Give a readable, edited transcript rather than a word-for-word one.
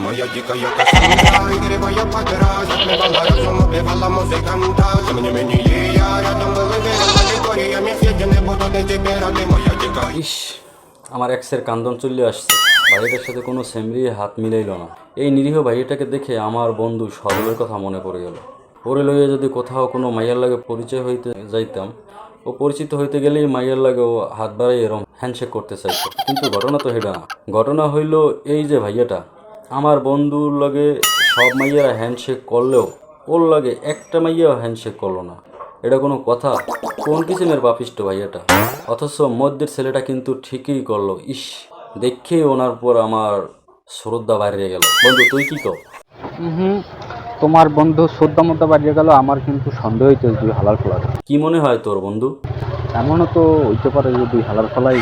Моя дикая косынка, игривая подража, отмевала разум, убивала музыканта. Тем не менее я рядом был и верил, аллегориями съедены будут эти пираты. Моя дикая... ইস, আমার এক্সের কান্দন চলে আসছে। ভাইয়েটার সাথে কোনো সেমরি হাত মিলাইল না। এই নিরীহ ভাইয়েটাকে দেখে আমার বন্ধু সরলের কথা মনে পড়ে গেল। ওরে লইয়া যদি কোথাও কোনো মাইয়ার লাগে পরিচয় হইতে যাইতাম, ও পরিচিত হইতে গেলেই মাইয়ার লাগে ও হাত বাড়াই এরম হ্যান্ডশেক করতে চাইতো। কিন্তু ঘটনা তো হেডা না। ঘটনা হইল এই যে ভাইয়াটা আমার বন্ধুর লগে সব মাইয়ারা হ্যান্ডশেক করলেও ওর লাগে একটা মাইয়াও হ্যান্ডশেক করলো না। এটা কোনো কথা? কোন কিসিমের বাপিষ্ট ভাইয়াটা। অথচ মধ্যের ছেলেটা কিন্তু ঠিকই করলো। ইস, দেখেই ওনার পর আমার শ্রদ্ধা বাড়িয়ে গেল। বন্ধু তুই কি কর? তোমার বন্ধু শ্রদ্ধা মধ্যে বাড়িয়ে গেল, আমার কিন্তু সন্দেহ হইতে দুই হালাল ফলাই। কি মনে হয় তোর বন্ধু? এমনও তো হইতে পারে যে দুই হালাল ফলাই।